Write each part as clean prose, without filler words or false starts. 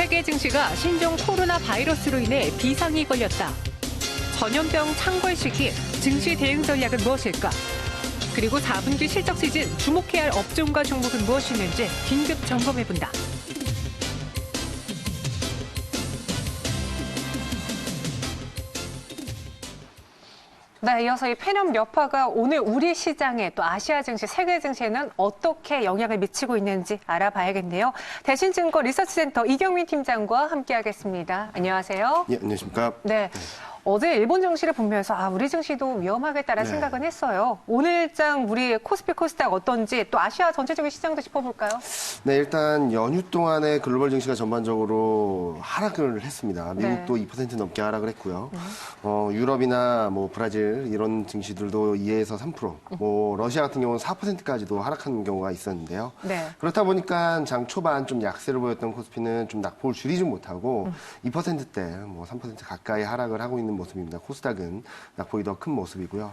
세계 증시가 신종 코로나 바이러스로 인해 비상이 걸렸다. 전염병 창궐 시기 증시 대응 전략은 무엇일까? 그리고 4분기 실적 시즌 주목해야 할 업종과 종목은 무엇이었는지 긴급 점검해본다. 네, 이어서 이 폐렴 여파가 오늘 우리 시장에 또 아시아 증시, 세계 증시에는 어떻게 영향을 미치고 있는지 알아봐야겠네요. 대신증권 리서치센터 이경민 팀장과 함께하겠습니다. 안녕하세요. 예, 안녕하십니까. 네. 어제 일본 증시를 보면서 우리 증시도 위험하겠다라는 생각은 했어요. 오늘장 우리 코스피 코스닥 어떤지 또 아시아 전체적인 시장도 짚어볼까요? 네, 일단 연휴 동안에 글로벌 증시가 전반적으로 하락을 했습니다. 미국도 2% 넘게 하락을 했고요. 유럽이나 뭐 브라질 이런 증시들도 2에서 3%, 뭐 러시아 같은 경우는 4%까지도 하락한 경우가 있었는데요. 네. 그렇다 보니까 장 초반 좀 약세를 보였던 코스피는 좀 낙폭을 줄이지 못하고 2%대, 뭐 3% 가까이 하락을 하고 있는 모습입니다. 코스닥은 낙폭이 더 큰 모습이고요.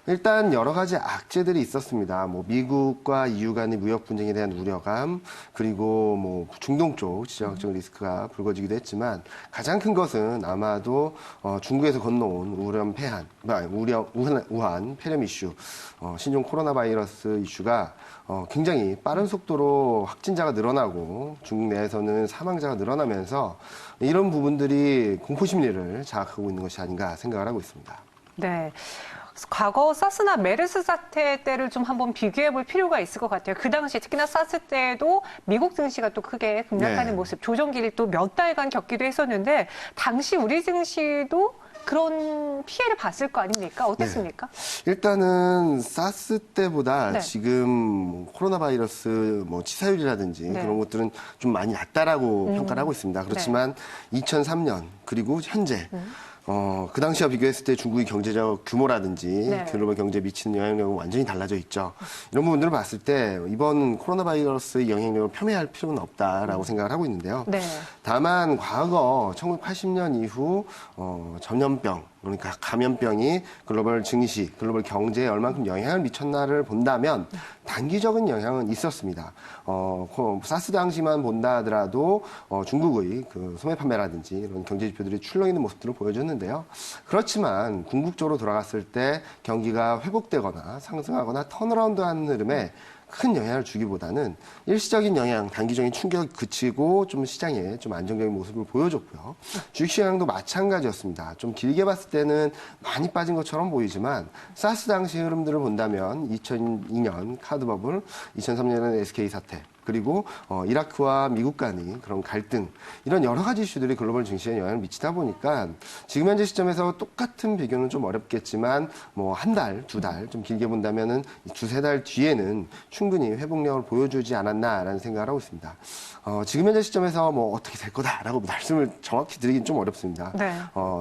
일단 여러 가지 악재들이 있었습니다. 뭐 미국과 EU 간의 무역 분쟁에 대한 우려감, 그리고 뭐 중동 쪽 지정학적 리스크가 불거지기도 했지만 가장 큰 것은 아마도 중국에서 건너온 우한 폐렴 이슈, 신종 코로나 바이러스 이슈가 굉장히 빠른 속도로 확진자가 늘어나고 중국 내에서는 사망자가 늘어나면서 이런 부분들이 공포 심리를 자극하고 있는 것이 아닌가 생각을 하고 있습니다. 네. 과거 사스나 메르스 사태 때를 좀 한번 비교해 볼 필요가 있을 것 같아요. 그 당시 특히나 사스 때도 미국 증시가 또 크게 급락하는 모습, 조정기를 또 몇 달간 겪기도 했었는데 당시 우리 증시도 그런 피해를 봤을 거 아닙니까? 어땠습니까? 네. 일단은 사스 때보다 지금 코로나 바이러스 뭐 치사율이라든지 그런 것들은 좀 많이 낮다라고 평가를 하고 있습니다. 그렇지만 2003년 그리고 현재 그 당시와 비교했을 때 중국의 경제적 규모라든지 글로벌 경제에 미치는 영향력은 완전히 달라져 있죠. 이런 부분들을 봤을 때 이번 코로나 바이러스의 영향력을 폄훼할 필요는 없다라고 생각을 하고 있는데요. 다만 과거 1980년 이후 전염병, 그러니까 감염병이 글로벌 증시, 글로벌 경제에 얼만큼 영향을 미쳤나를 본다면 단기적인 영향은 있었습니다. 사스 당시만 본다 하더라도 중국의 그 소매 판매라든지 이런 경제 지표들이 출렁 있는 모습들을 보여줬는데요. 그렇지만 궁극적으로 돌아갔을 때 경기가 회복되거나 상승하거나 턴어라운드하는 흐름에 큰 영향을 주기보다는 일시적인 영향, 단기적인 충격이 그치고 좀 시장에 좀 안정적인 모습을 보여줬고요. 주식시장도 마찬가지였습니다. 좀 길게 봤을 때는 많이 빠진 것처럼 보이지만 사스 당시 흐름들을 본다면 2002년 카드 버블, 2003년에는 SK 사태, 그리고 이라크와 미국 간의 그런 갈등, 이런 여러 가지 이슈들이 글로벌 증시에 영향을 미치다 보니까 지금 현재 시점에서 똑같은 비교는 좀 어렵겠지만 뭐 한 달, 두 달, 좀 길게 본다면은 두세 달 뒤에는 충분히 회복력을 보여주지 않았나라는 생각을 하고 있습니다. 지금 현재 시점에서 뭐 어떻게 될 거다라고 말씀을 정확히 드리긴 좀 어렵습니다.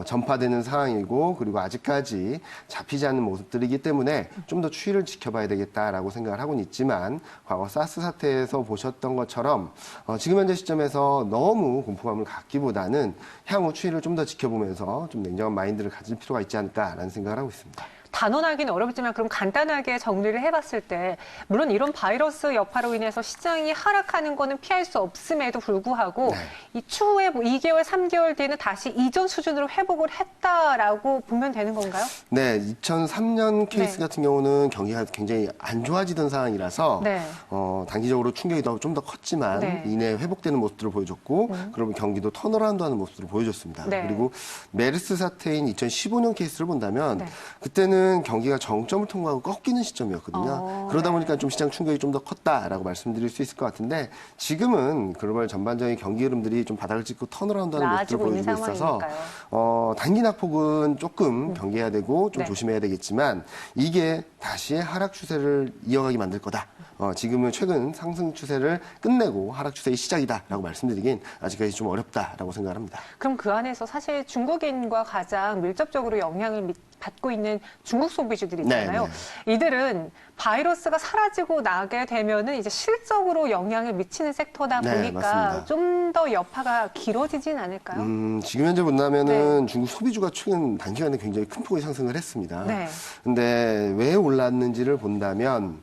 전파되는 상황이고 그리고 아직까지 잡히지 않는 모습들이기 때문에 좀 더 추이를 지켜봐야 되겠다라고 생각을 하고는 있지만 과거 사스 사태에서 보셨던 것처럼 지금 현재 시점에서 너무 공포감을 갖기보다는 향후 추이를 좀 더 지켜보면서 좀 냉정한 마인드를 가질 필요가 있지 않을까라는 생각을 하고 있습니다. 단언하기는 어렵지만 그럼 간단하게 정리를 해봤을 때 물론 이런 바이러스 여파로 인해서 시장이 하락하는 거는 피할 수 없음에도 불구하고 이 추후에 뭐 2개월, 3개월 뒤에는 다시 이전 수준으로 회복을 했다라고 보면 되는 건가요? 네, 2003년 케이스 같은 경우는 경기가 굉장히 안 좋아지던 상황이라서 단기적으로 충격이 좀 더 컸지만 이내 회복되는 모습들을 보여줬고 그러면 경기도 턴어라운드하는 모습들을 보여줬습니다. 그리고 메르스 사태인 2015년 케이스를 본다면 그때는 경기가 정점을 통과하고 꺾이는 시점이었거든요. 그러다 보니까 좀 시장 충격이 좀 더 컸다라고 말씀드릴 수 있을 것 같은데 지금은 글로벌 전반적인 경기 흐름들이 좀 바닥을 찍고 턴어라운드하는 모습들을 보여주고 있어서 단기 낙폭은 조금 경계해야 되고 좀 조심해야 되겠지만 이게 다시 하락 추세를 이어가게 만들 거다. 지금은 최근 상승 추세를 끝내고 하락 추세의 시작이다라고 말씀드리긴 아직까지 좀 어렵다라고 생각을 합니다. 그럼 그 안에서 사실 중국인과 가장 밀접적으로 영향을 받고 있는 중국 소비주들이 있잖아요. 이들은 바이러스가 사라지고 나게 되면은 이제 실적으로 영향을 미치는 섹터다 네, 보니까 맞습니다. 좀 더 여파가 길어지진 않을까요? 지금 현재 본다면은 중국 소비주가 최근 단기간에 굉장히 큰 폭의 상승을 했습니다. 네. 근데 왜 올랐는지를 본다면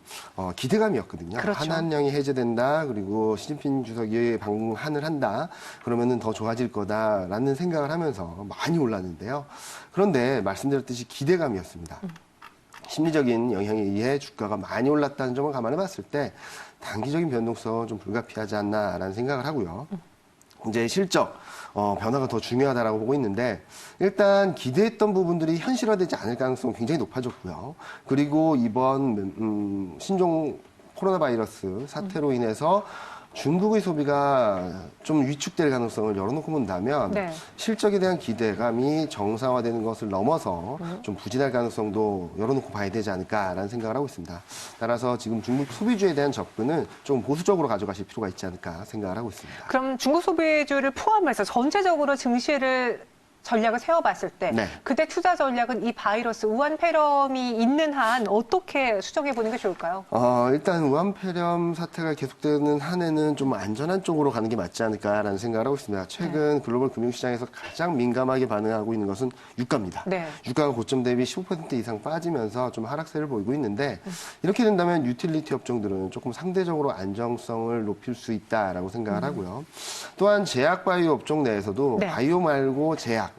기대감이었거든요. 그렇죠. 한한령이 해제된다. 그리고 시진핑 주석이 방한을 한다. 그러면은 더 좋아질 거다라는 생각을 하면서 많이 올랐는데요. 그런데 말씀드렸듯이 기대감이었습니다. 심리적인 영향에 의해 주가가 많이 올랐다는 점을 감안해 봤을 때 단기적인 변동성은 좀 불가피하지 않나라는 생각을 하고요. 이제 실적 변화가 더 중요하다라고 보고 있는데 일단 기대했던 부분들이 현실화되지 않을 가능성은 굉장히 높아졌고요. 그리고 이번 신종 코로나 바이러스 사태로 인해서 중국의 소비가 좀 위축될 가능성을 열어놓고 본다면 네. 실적에 대한 기대감이 정상화되는 것을 넘어서 좀 부진할 가능성도 열어놓고 봐야 되지 않을까라는 생각을 하고 있습니다. 따라서 지금 중국 소비주에 대한 접근은 좀 보수적으로 가져가실 필요가 있지 않을까 생각을 하고 있습니다. 그럼 중국 소비주를 포함해서 전체적으로 증시를 전략을 세워봤을 때 네. 그때 투자 전략은 이 바이러스 우한 폐렴이 있는 한 어떻게 수정해 보는 게 좋을까요? 일단 우한폐렴 사태가 계속되는 한해는 좀 안전한 쪽으로 가는 게 맞지 않을까라는 생각을 하고 있습니다. 최근 글로벌 금융시장에서 가장 민감하게 반응하고 있는 것은 유가입니다. 네. 유가가 고점 대비 15% 이상 빠지면서 좀 하락세를 보이고 있는데 이렇게 된다면 유틸리티 업종들은 조금 상대적으로 안정성을 높일 수 있다라고 생각을 하고요. 또한 제약 바이오 업종 내에서도 네. 바이오 말고 제약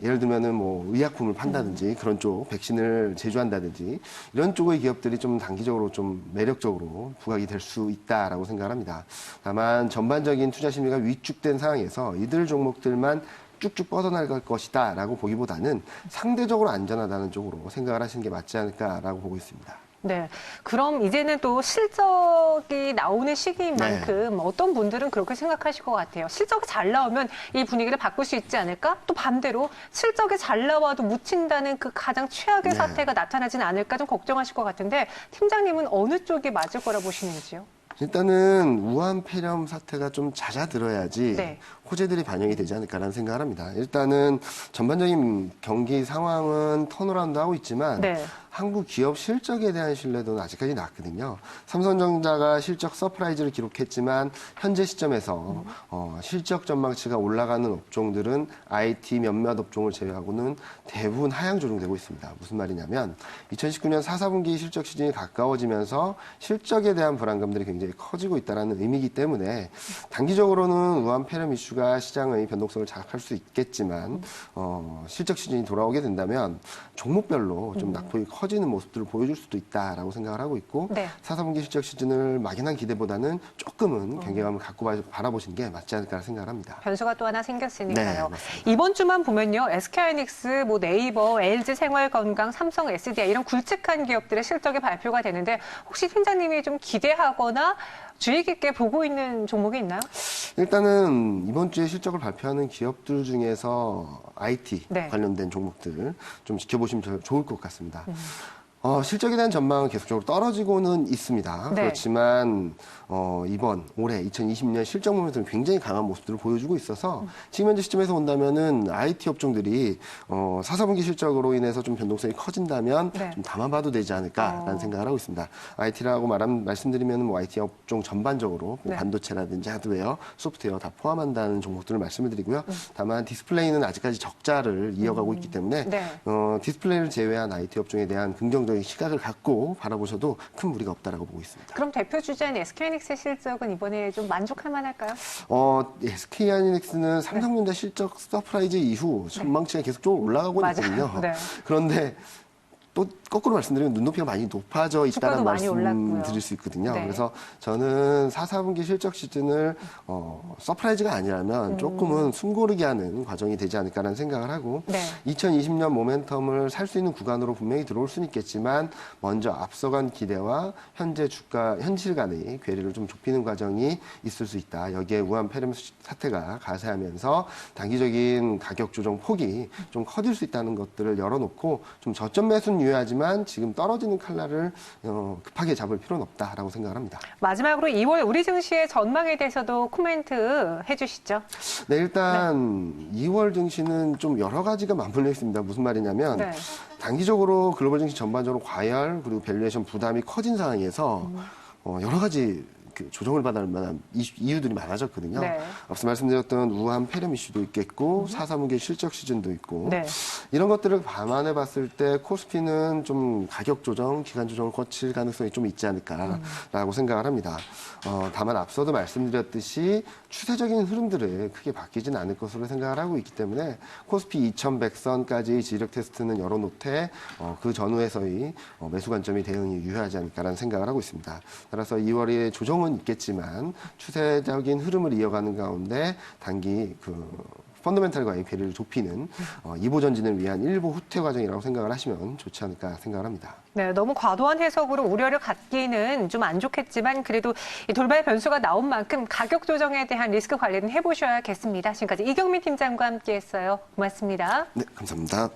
예를 들면은 의약품을 판다든지 그런 쪽 백신을 제조한다든지 이런 쪽의 기업들이 좀 단기적으로 좀 매력적으로 부각이 될 수 있다라고 생각을 합니다. 다만 전반적인 투자 심리가 위축된 상황에서 이들 종목들만 쭉쭉 뻗어나갈 것이다라고 보기보다는 상대적으로 안전하다는 쪽으로 생각을 하시는 게 맞지 않을까라고 보고 있습니다. 네. 그럼 이제는 또 실적이 나오는 시기인 네. 만큼 어떤 분들은 그렇게 생각하실 것 같아요. 실적이 잘 나오면 이 분위기를 바꿀 수 있지 않을까? 또 반대로 실적이 잘 나와도 묻힌다는 그 가장 최악의 네. 사태가 나타나지는 않을까 좀 걱정하실 것 같은데 팀장님은 어느 쪽이 맞을 거라 보시는지요? 일단은 우한폐렴 사태가 좀 잦아들어야지 네. 호재들이 반영이 되지 않을까라는 생각을 합니다. 일단은 전반적인 경기 상황은 턴어라운드 하고 있지만 네. 한국 기업 실적에 대한 신뢰도는 아직까지 낮거든요. 삼성전자가 실적 서프라이즈를 기록했지만 현재 시점에서 실적 전망치가 올라가는 업종들은 IT 몇몇 업종을 제외하고는 대부분 하향 조정되고 있습니다. 무슨 말이냐면 2019년 4, 4분기 실적 시즌이 가까워지면서 실적에 대한 불안감들이 굉장히 커지고 있다는 의미이기 때문에 단기적으로는 우한폐렴 이슈가 시장의 변동성을 자극할 수 있겠지만 실적 시즌이 돌아오게 된다면 종목별로 좀 낙폭이 커지는 모습들을 보여줄 수도 있다라고 생각을 하고 있고 네. 4, 4분기 실적 시즌을 막연한 기대보다는 조금은 경계감을 갖고 바라보시는 게 맞지 않을까 생각을 합니다. 변수가 또 하나 생겼으니까요. 네, 맞습니다. 이번 주만 보면요. SK하이닉스, 네이버, LG생활건강, 삼성, SDI 이런 굵직한 기업들의 실적이 발표가 되는데 혹시 팀장님이 좀 기대하거나 주의 깊게 보고 있는 종목이 있나요? 일단은 이번 주에 실적을 발표하는 기업들 중에서 IT 네. 관련된 종목들 좀 지켜보시면 좋을 것 같습니다. 실적에 대한 전망은 계속적으로 떨어지고는 있습니다. 네. 그렇지만 올해 2020년 실적 모멘텀이 굉장히 강한 모습들을 보여주고 있어서 지금 현재 시점에서 본다면은 IT 업종들이 4, 4분기 실적으로 인해서 좀 변동성이 커진다면 네. 좀 담아봐도 되지 않을까라는 생각을 하고 있습니다. IT라고 말씀드리면 IT 업종 전반적으로 네. 반도체라든지 하드웨어, 소프트웨어 다 포함한다는 종목들을 말씀을 드리고요. 다만 디스플레이는 아직까지 적자를 이어가고 있기 때문에 네. 디스플레이를 제외한 IT 업종에 대한 긍정적인 시각을 갖고 바라보셔도 큰 무리가 없다라고 보고 있습니다. 그럼 대표 주자인 SK하이닉스의 실적은 이번에 좀 만족할 만할까요? SK하이닉스는 삼성전자 실적 서프라이즈 이후 전망치가 계속적으로 올라가고 맞아요. 있거든요. 네. 그런데 또 거꾸로 말씀드리면 눈높이가 많이 높아져 있다는 주가도 많이 올랐고요. 말씀 드릴 수 있거든요. 네. 그래서 저는 4, 4분기 실적 시즌을 서프라이즈가 아니라면 조금은 숨고르게 하는 과정이 되지 않을까라는 생각을 하고 네. 2020년 모멘텀을 살 수 있는 구간으로 분명히 들어올 수는 있겠지만 먼저 앞서간 기대와 현재 주가 현실 간의 괴리를 좀 좁히는 과정이 있을 수 있다. 여기에 우한폐렴 사태가 가세하면서 단기적인 가격 조정 폭이 좀 커질 수 있다는 것들을 열어놓고 좀 저점 매수는 유효하지만 지금 떨어지는 칼날을 급하게 잡을 필요는 없다라고 생각을 합니다. 마지막으로 2월 우리 증시의 전망에 대해서도 코멘트 해주시죠. 네, 일단 2월 증시는 좀 여러 가지가 맞물려 있습니다. 무슨 말이냐면 네. 단기적으로 글로벌 증시 전반적으로 과열 그리고 밸류에이션 부담이 커진 상황에서 여러 가지 조정을 받을 만한 이유들이 많아졌거든요. 네. 앞서 말씀드렸던 우한 폐렴 이슈도 있겠고 4사무기 실적 시즌도 있고 네. 이런 것들을 감안해 봤을 때 코스피는 좀 가격 조정, 기간 조정을 거칠 가능성이 좀 있지 않을까라고 생각을 합니다. 다만 앞서도 말씀드렸듯이 추세적인 흐름들은 크게 바뀌지는 않을 것으로 생각을 하고 있기 때문에 코스피 2100선까지 지지력 테스트는 열어놓되 그 전후에서의 매수 관점이 대응이 유효하지 않을까라는 생각을 하고 있습니다. 따라서 2월에 조정은 있겠지만 추세적인 흐름을 이어가는 가운데 단기 펀더멘탈과의 괴리를 좁히는 2보 전진을 위한 1보 후퇴 과정이라고 생각을 하시면 좋지 않을까 생각을 합니다. 네, 너무 과도한 해석으로 우려를 갖기는 좀 안 좋겠지만 그래도 이 돌발 변수가 나온 만큼 가격 조정에 대한 리스크 관리는 해보셔야겠습니다. 지금까지 이경민 팀장과 함께했어요. 고맙습니다. 네, 감사합니다.